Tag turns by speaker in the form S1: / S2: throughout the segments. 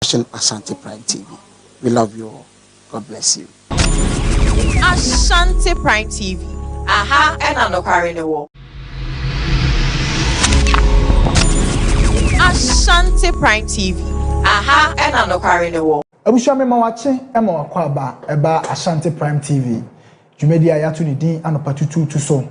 S1: watching Ashanti Prime TV. We love you all. God bless you.
S2: Ashanti Prime TV. Aha, and I'm not carrying the war. Ashanti Prime TV. Aha, and I'm not carrying the war.
S3: Abusha me mawache ema wakwaba eba Ashanti Prime TV. Jumedi ayatu ni din anopatutu tu so.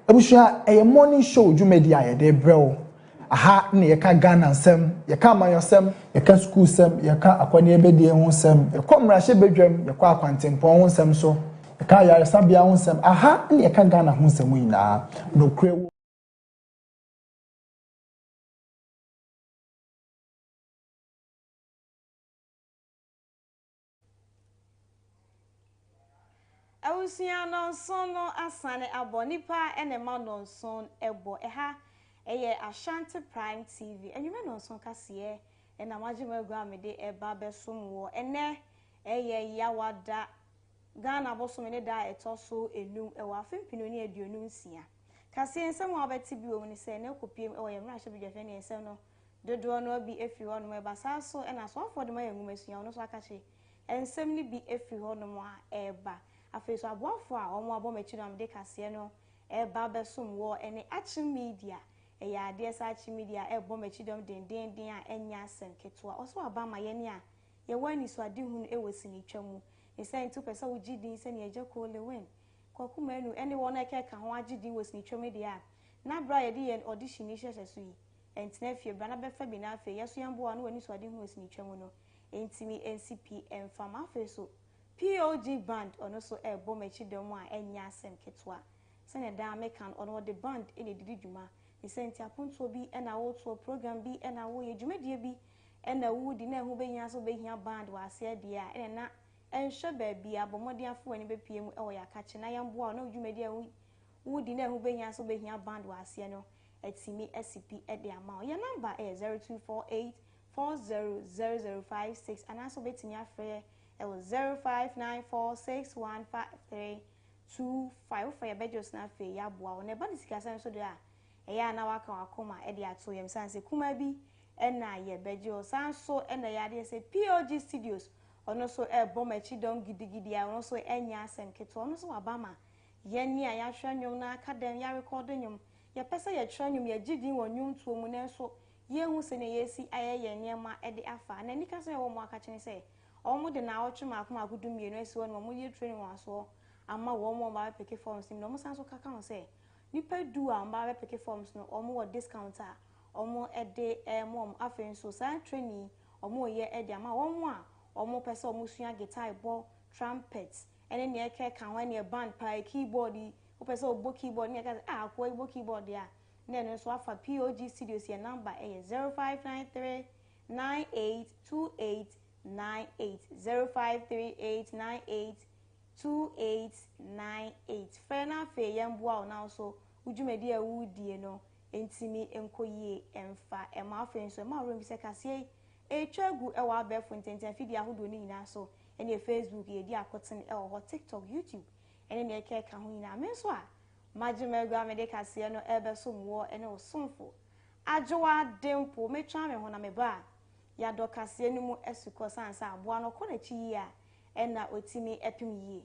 S3: Abusha eye morning show jumedi aye de breo. Aha ne yeka Ghana nsem, yeka amayosem, yeka school sem, yeka akwani ebedie ho nsem, yeka mrahye bedwam, yeka akwantempon ho nsem so, yeka yaresabia ho nsem. Aha ne yeka Ghana ho nsem nyina. No kure
S4: Awusia nonson no asane abo nipa enema nonson ebo eha eye Ashanti Prime TV enwume nonson kase ena magema gu amede eba besom wo ene eye yawada Ghana bosom ne da etoso enum ewa afempino ne aduonu nsia kase ensem wa beti bi wo ni se na kopiem ewo ye mrahye bidwafe ne ensem no dodo no bi efi ho no eba saso ena so afode ma yangum asua no so akache ensem ni bi efi ho no mo a eba afeso aboafo a omo abomachi no amde kase no eba besom wo ene achi media eya ade sa achi media ebomachi dom den a enya asem ketwa oso abama ye ne a ye wani so ade hunu ewosini twamu esa ntu pesa wo gidi se ne eje ko le wen kokuma enu ene wona keka ho agidi wosini twame dia na bra ye de audition ni hyehyɛ yi entena fie bra na befa bi na afi yeso yambo a no wani so ade hunu wosini twamu no entimi NCP enfama afeso POG band ono so ebo machi demo a enya asem ketwa se ne da mekan ono the band ene didi dwuma isenti aponto bi ena wo to program bi ena wo ye dwumadie bi ena wo di na hu behia so behia band wa ase de a ene na enhwe ba bia bomodi afo ani bepiem ewo ya kache na yambo a no dwumadie wo di na hu behia so behia band wa ase no etimi SCP ede ama your number is 0248400056 and also betimi afre it was 0594615325 for your bedros na fe ya boa o ne ba disika san so de a eya na waka wakoma e de ato yem san se kuma bi e na ye bejo san so e na ya de se POG Studios ono so e bomachi dom gidigidi a ono so enya asem keto ono so wabama ye ni a ya hwa nwom na academy ya record nwom ye pese ye hwa nwom ye gidi wonwom tuo mu na so ye hu se ne yesi ayeye niema e de afa na nika so ye wo mo aka chene se omo de na otwe makoma agudu mienu esi won mo ye training waso ama wo mo ba peke forms ni no mo san so kaka on se nipa du a mba peke forms no omo wo discount a omo e de mom afen so san training omo ye e de ama wo a omo pese omo sua guitar bo trumpet ene ne eke kan wa ne band pa keyboard o pese obo keyboard ne ka ko obo keyboard ya ne no so afa POG Studios your number is 0593 9828 0538982898 fena fe yamboa na so ujumedi a wudie no entimi enkoyie emfa ema afen so ema rom se kase etwagu e wa be fontenten fidi ahodo ni nyina so ene Facebook ye di akoten e ho TikTok YouTube ene ne eke ka ho nyina men so a majimegu amede kase no ebe so mwo ene osomfo ajowa dempo metwa me ho na me ba ya dokase nimu esuko sansa aboa no kona chi yi a ena otimi epim yi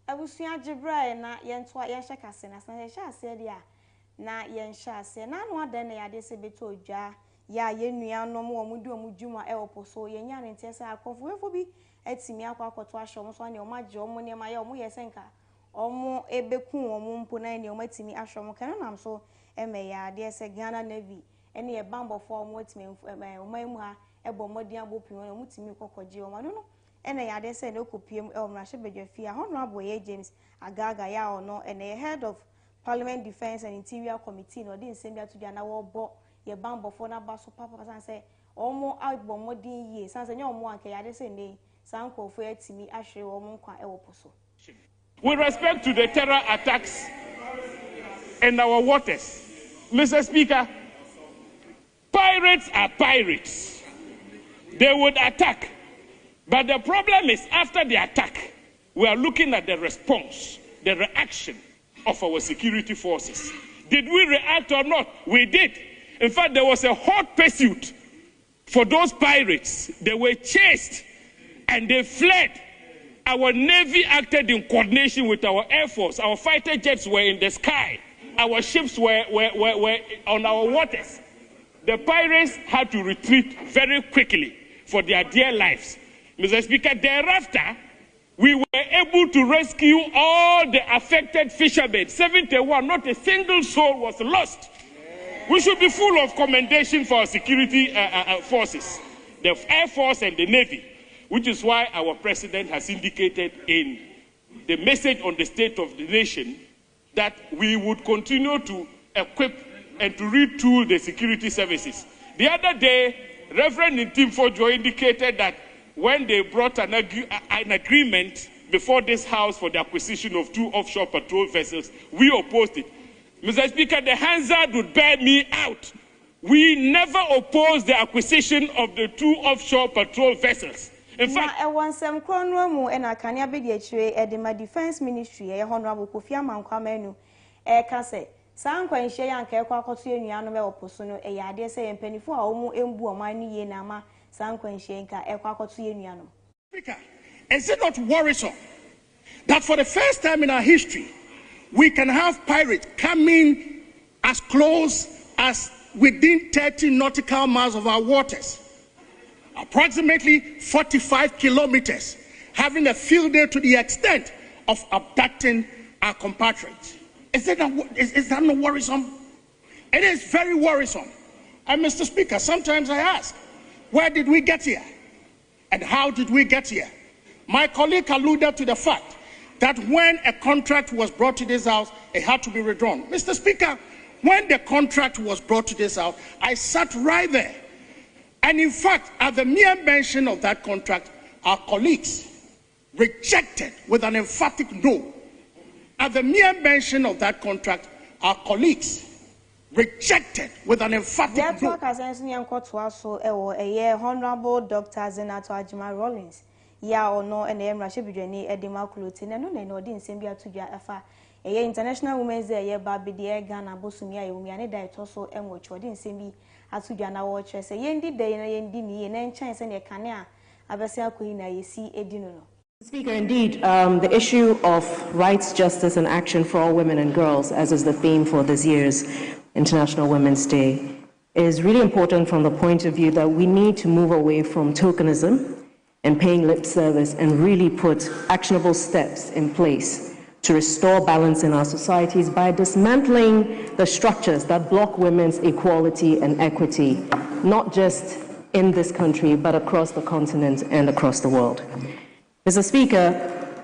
S4: abusuya jibra na yentoa yenhye kase na san yenhye ase dia na yenhye ase na no adan na yade se beto odwa ya yenua no mo omudi omudwuma e oposo yenya ne ntese akofo bi atimi akwakoto ahye omo so na omaje omo ne ma ya omo yesenka omo ebeku omo mpo na ne omo atimi ahye omo kana nam so eme ya ade se Ghana Navy ene ye bambofo omo atimi omo emu ha ebo modi abopin omo timi kokoje omo no ene ya de se no kopiem mrahye bedwafi a honorable ye James Agaga ya ono ene head of Parliament Defense and Interior Committee no de nsem bia to dia na wo bo ye bambofo na ba so papa san se omo agbo modin ye san se nya omo anke ya de se ne san kofo atimi ahwe omo nkwa e wo poso
S5: With respect to the terror attacks in our waters, Mr. Speaker, pirates are pirates. They would attack. But the problem is, after the attack, we are looking at the response, the reaction of our security forces. Did we react or not? We did. In fact, there was a hot pursuit for those pirates. They were chased and they fled. Our Navy acted in coordination with our Air Force. Our fighter jets were in the sky. Our ships were on our waters. The pirates had to retreat very quickly for their dear lives. Mr. Speaker, thereafter, we were able to rescue all the affected fishermen. 71, not a single soul was lost. We should be full of commendation for our security forces, the Air Force and the Navy, which is why our president has indicated in the message on the State of the Nation that we would continue to equip and to retool the security services. The other day, Reverend Ntimfojo indicated that when they brought an agreement before this House for the acquisition of 2 offshore patrol vessels, we opposed it. Mr. Speaker, the Hansard would bear me out. We never opposed the acquisition of the 2 offshore patrol vessels. In fact,
S4: Defense Ministry, Honorable Kofi Amankwamenu, Kase, Sankwa Shea and Kerkwakotu Yano Oposono, a yade say and penny for Omu Embu or Mani Yenama, Sankwa Shenka, Ekwakotu Yano.
S6: Is it not worrisome that for the first time in our history, we can have pirates coming as close as within 30 nautical miles of our waters, approximately 45 kilometers, having a field day to the extent of abducting our compatriots? Is that not worrisome? It is very worrisome. And Mr. Speaker, sometimes I ask, where did we get here? And how did we get here? My colleague alluded to the fact that when a contract was brought to this House, it had to be withdrawn. Mr. Speaker, when the contract was brought to this House, I sat right there. And in fact, at the mere mention of that contract, our colleagues rejected with an emphatic no. At the mere mention of that contract, our colleagues rejected with an emphatic no.
S4: Honorable Dr. Zenato Ajima Rollins. Ya or no, and the Emrashe Bidreni, Edema Culutin, and no, didn't send me to Jaffa. A International Women's Day, a Baby, the Ghana, Bosumia, Umiani, diet also, and which didn't send me as to Jana Watchers, a Yendi day and Yendi, and chance and a cana, Abasia Queen, I see Edino.
S7: Speaker, indeed, the issue of rights, justice, and action for all women and girls, as is the theme for this year's International Women's Day, is really important from the point of view that we need to move away from tokenism and paying lip service and really put actionable steps in place to restore balance in our societies by dismantling the structures that block women's equality and equity, not just in this country, but across the continent and across the world. Mr. Speaker,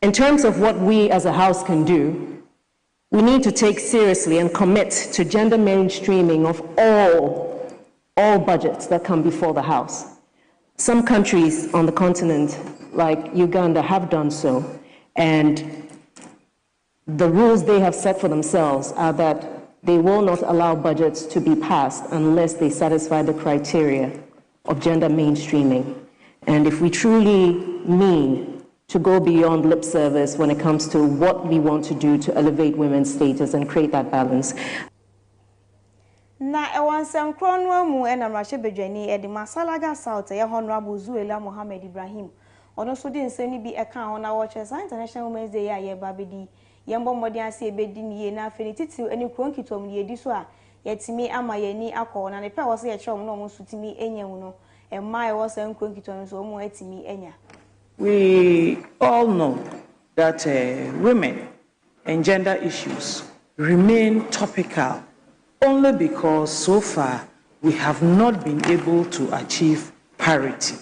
S7: in terms of what we as a House can do, we need to take seriously and commit to gender mainstreaming of all budgets that come before the House. Some countries on the continent, like Uganda, have done so, and the rules they have set for themselves are that they will not allow budgets to be passed unless they satisfy the criteria of gender mainstreaming. And if we truly mean to go beyond lip service when it comes to what we want to do to elevate women's status and create that balance.
S4: Na ewansem kronwa mu enamrashe bedwani edi Masalaga South ye Honorable Zuela Mohammed Ibrahim ono so de nsani bi eka ho na watches International Women's Day ya ye babedi yembo modi ase ebedi ni ye na afeni titiu eni kronkitom ni edi so a yetimi ama yani akọ na ne pe wo se ye chom no mo sutimi enyen no emma e wo se kronkitom so mo etimi enya.
S8: We all know that women and gender issues remain topical only because so far we have not been able to achieve parity.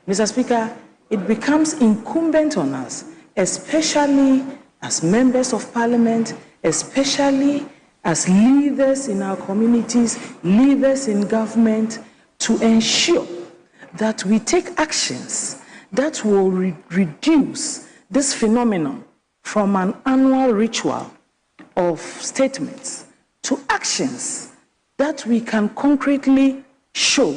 S8: Mr. Speaker, it becomes incumbent on us, especially as members of parliament, especially as leaders in our communities, leaders in government, to ensure that we take actions that will reduce this phenomenon from an annual ritual of statements to actions that we can concretely show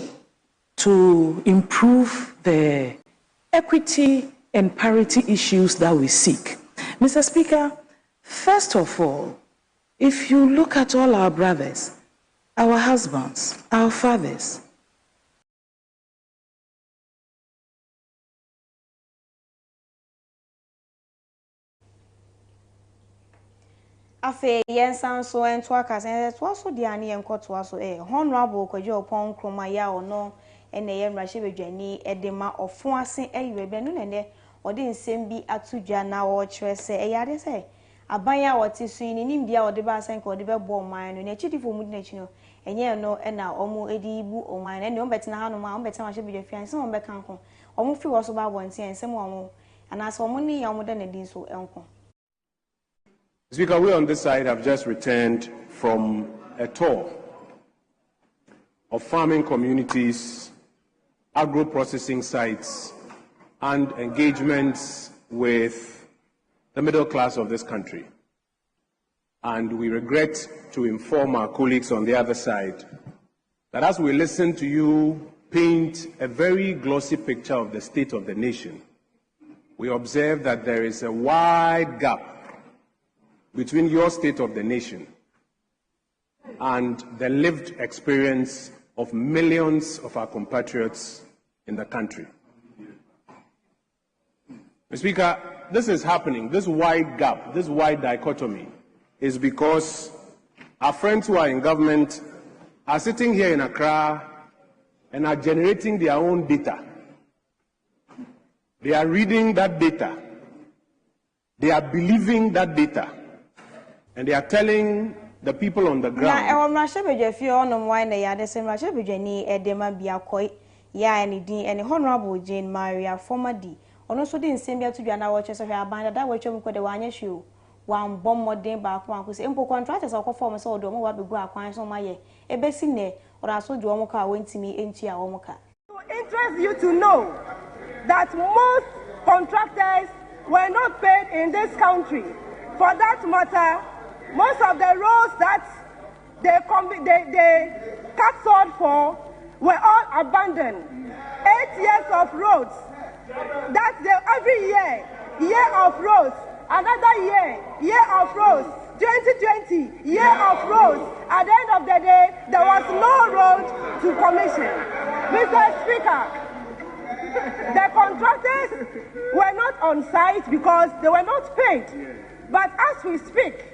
S8: to improve the equity and parity issues that we seek. Mr. Speaker, first of all, if you look at all our brothers, our husbands, our fathers,
S4: afe yensan so ento akasa to so de ane enkoto aso honorable Kwadwo Opon Kroma ya ono ene ye mrahye bedwani edema ofo ase ayiwe no nene ode nsem bi atudwa na wo kire se eyade se aban ya wote suini nimbia ode ba asan ka ode be bo man no ne chidifo mu dinachi no enye no na omo edi ibu oman ene ombetena hanu ma ombetena mahye bedwafian se ombe kanko omo fi wo so ba bonti ensem omo anase omo ni ya omo da na din so enko.
S9: Speaker, we on this side have just returned from a tour of farming communities, agro-processing sites, and engagements with the middle class of this country. And we regret to inform our colleagues on the other side that as we listen to you paint a very glossy picture of the state of the nation, we observe that there is a wide gap between your state of the nation and the lived experience of millions of our compatriots in the country. Mr. Speaker, this is happening, this wide gap, this wide dichotomy, is because our friends who are in government are sitting here in Accra and are generating their own data. They are reading that data. They are believing that data. And they are telling the people on the ground.
S4: Na mrahye bedwafi onom wan na ya de se mrahye bedwani edema bia koi ya ni din ene honorable Jane Maria former D ono so de nsem bia tudwa na wo chese hwe abanda da wo twem ko de wanye hwe wan bom modern ba ko anko se empo contractors akofo so do mo wa begu akwan so maye ebesi ne ora so do mo ka wentimi entua wo ka.
S10: To interest you to know that most contractors were not paid in this country. For that matter, most of the roads that they cut sod for were all abandoned. 8 years of roads. That's every year of roads. Another year of roads. 2020, year of roads. At the end of the day, there was no road to commission. Mr. Speaker, the contractors were not on site because they were not paid. But as we speak,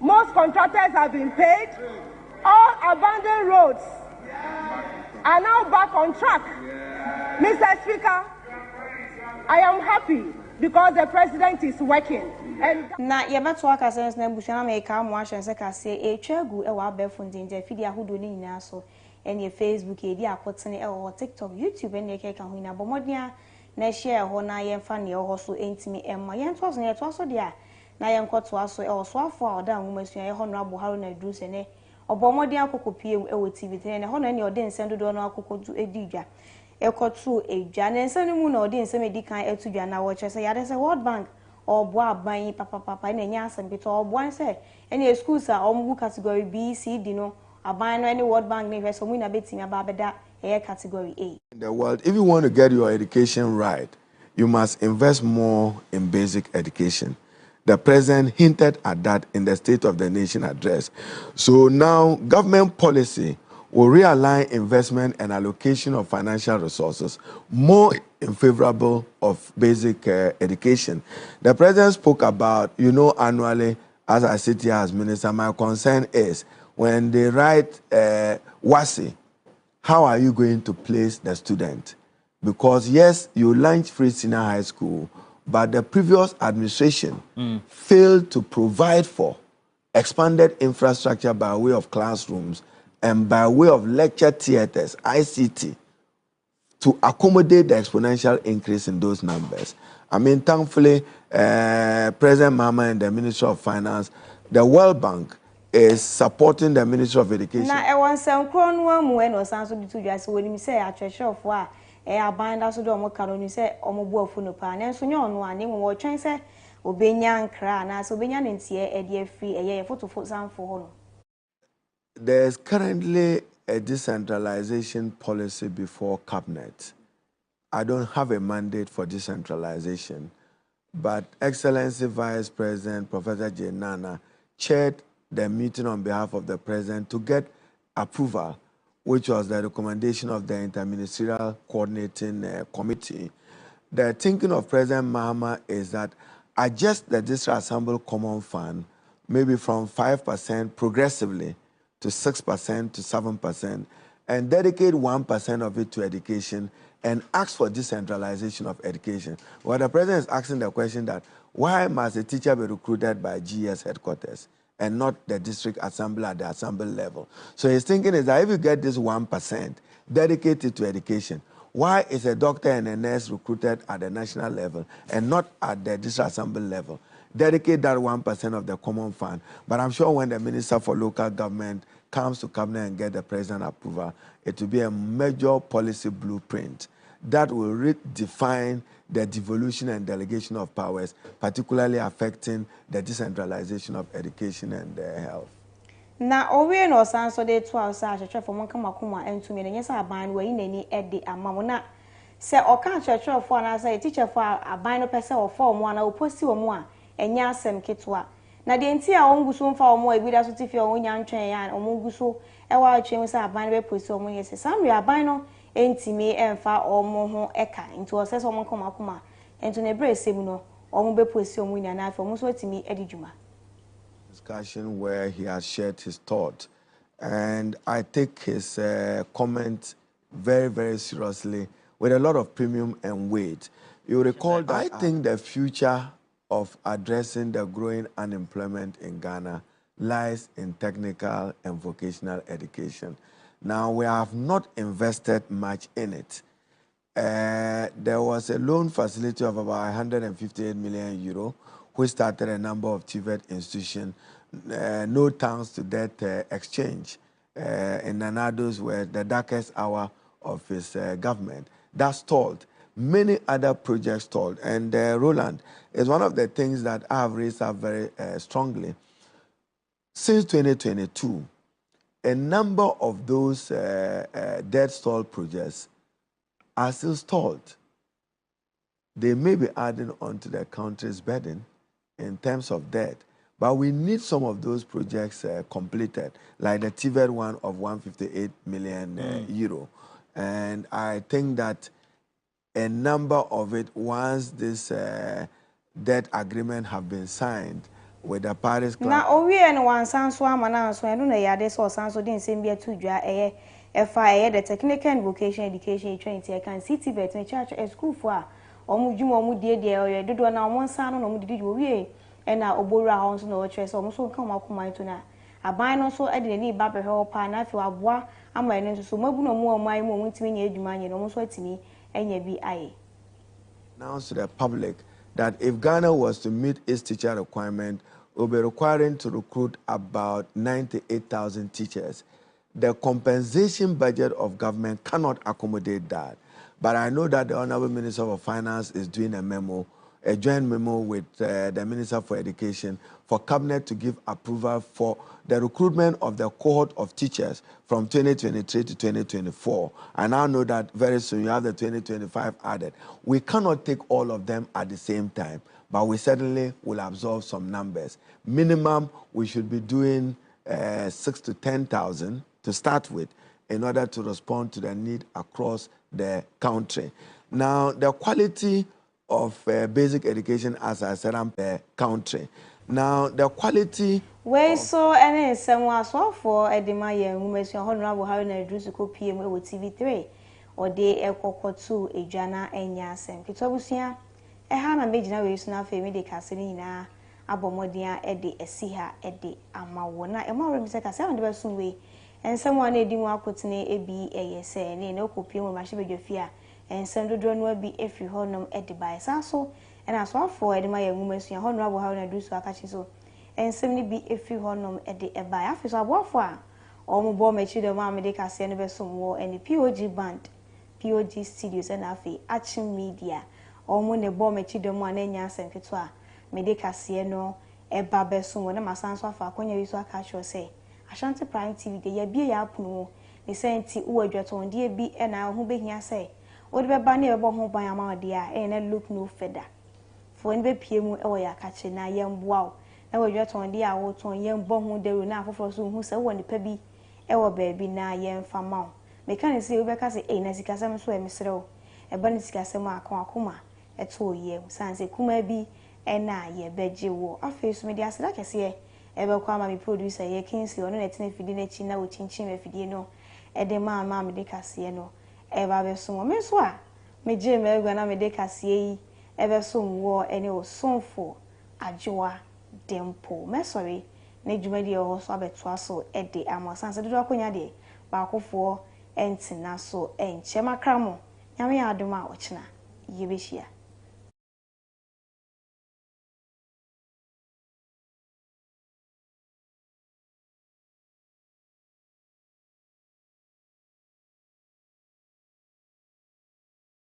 S10: most contractors have been paid. All abandoned roads are now back on track. Mr. Speaker, I am happy because the president is working. And
S4: na yebeto aka sense na bushana me ka mo ahye se ka se etwagu e wa abefo ndinje fidi ahodo ni nyina so ene Facebook e di akotene e wo TikTok YouTube ene ke ka ho ina bomodia na share ho na yemfa ne ho so entimi emma yento so ne to so dia na yenkoto aso e wo so afo a oda nwumasua ye honorable Haruna Idruse ne obomodi akokopie e wo TV ne ho na ne ode nsendodo no akokodu edidwa ekotu edwa ne nsanu mu na ode nsem edikan etudwa na wo chese yade se World Bank obo aban papa na nya asempito obo an se ene schools a omu category B C D no aban no any World Bank ne hweso mu na betimi ababeda e category A.
S11: In the world, if you want to get your education right, you must invest more in basic education. The president hinted at that in the State of the Nation address. So now government policy will realign investment and allocation of financial resources more in favorable of basic education. The president spoke about, annually, as I sit here as minister, my concern is when they write WASI, how are you going to place the student? Because yes, you launched free senior high school, but the previous administration failed to provide for expanded infrastructure by way of classrooms and by way of lecture theaters, ICT, to accommodate the exponential increase in those numbers. I mean, thankfully, President Mahama and the Ministry of Finance, the World Bank, is supporting the Ministry of Education.
S4: Na e wan sem kron wa mu e no san so bitu dwa se woni mi se atwehwefo a abanda so do mo karo ni se omo bu afu no pa na so nye ono ane wo twen se obenya nkra na so obenya nentie e de afri eye photo samfo ho no.
S11: There's currently a decentralization policy before cabinet. I don't have a mandate for decentralization, but Excellency Vice President Professor J. Nana chaired the meeting on behalf of the President to get approval, which was the recommendation of the Interministerial Coordinating Committee. The thinking of President Mahama is that adjust the District Assembly Common Fund maybe from 5% progressively to 6% to 7%, and dedicate 1% of it to education and ask for decentralization of education. Well, the president is asking the question that why must a teacher be recruited by GS headquarters and not the district assembly at the assembly level? So his thinking is that if you get this 1% dedicated to education, why is a doctor and a nurse recruited at the national level and not at the district assembly level? Dedicate that 1% of the common fund. But I'm sure when the Minister for Local Government comes to cabinet and get the president approval, it will be a major policy blueprint that will redefine the devolution and delegation of powers, particularly affecting the decentralization of education and health.
S4: Na owe no san so dey to house a chechefo mon kama kuma entumi na nyesa aban we nani e de amamo na se oka chechefo na say teacher for aban no pese o form na oposi wo mu a enya asem ketwa na de nti a onguso mfa wo mu a ebida so tifi o nya ntwen ya o munguso e wa atwen se aban be posi o mu yese samre aban no entimi emfa o mu ho eka nti o se so mon kama kuma ento na bre esem no o mu be posi o mu nya na afa o mu so timi edi dwuma.
S11: Discussion where he has shared his thought, and I take his comment very, very seriously with a lot of premium and weight. You recall that I think the future of addressing the growing unemployment in Ghana lies in technical and vocational education. Now, we have not invested much in it. There was a loan facility of about 158 million euro, which started a number of TVET institutions, no thanks to that exchange in Nanado's were the darkest hour of his government. That stalled. Many other projects stalled. And Roland is one of the things that I have raised up very strongly. Since 2022, a number of those dead stall projects are still stalled. They may be adding on to the country's burden in terms of debt, but we need some of those projects completed, like the TVET one of 158 million euro. And I think that a number of it, once this debt agreement have been signed with the Paris Club.
S4: Na owie no wansan so amana so eno na yade so san so den sem bia to dwa eye the technical and vocational education training can CTVET in church a school for omu dwuma omu die oye dodo na omu nsan no omu didi owie e na oboru a ho so na o chere so omu so kan makoma to na aban no so e de ni ba behwe pa na afi aboa ama ene so mabu no mu omu ayi mu omu ntimi nya adwuma nya no omu so atimi enya bi aye.
S11: Now to the public that if Ghana was to meet its teacher requirement, we'll be requiring to recruit about 98,000 teachers. The compensation budget of government cannot accommodate that. But I know that the Honorable Minister of Finance is doing a memo, a joint memo with the Minister for Education for Cabinet to give approval for the recruitment of the cohort of teachers from 2023 to 2024. I now know that very soon you have the 2025 added. We cannot take all of them at the same time, but we certainly will absorb some numbers. Minimum, we should be doing 6 to 10,000 to start with in order to respond to the need across the country. Now, the quality of basic education, as I said, the country. Now, the quality...
S4: Way so any someone so for Edema Women's Honorable Harry Drusico PM with TV3 or day Eko 2 a Jana and Yasem. Kitobusia, a Hana Major Ways now for me de Casalina, Abomodia, Eddie, a Siha, Eddie, Amawana, a more represent a 7 person way, and someone a dimwa cotine a B a say, no copium of my shibby and send the drone will be if you honor Eddie by Sasso, and as well for Edema Women's Honorable Harry Drusico. And simply be if you honor at the by office of warfare. All more mature the mamma de Kasiebo some war and the POG band, POG studios and Afi, Action Media, all more the bomb mature the one and Yasan Ketwa. mede kaseɛ no eba beso mo na masanso afa akonya bi so aka cho say Ashanti Prime TV de ya bie ya apono ne senti wo adwaton de bi na ho behia say wo de beba na ebo ho ban ama de a na look no feather fo ni be pie mu e wo ya ka che na yemboa na wo adwaton de a wo ton yembo ho de ru na afoforo so hu se wo nipa bi e wo baabi na yemfa ma me kan say wo be ka say na sikasem so e mesrew e ba ni sikasem akoma eto ye sanse kuma bi na ye beje wo afesu me dia aseda kese ebe kwa ma mi producer ye Kingsley ono na tene fidi na chi na wo chinchin me fidi no e de ma me de kase no e ba be so me so a me je me egwa na me de kase yi e be so wo ene o sonfo ajoa dempo me sorry na dwumadi e ho so abeto aso e de amasanse dodo akonya de ba akofo entina so enche makramo nyame ya adoma ochina yebehia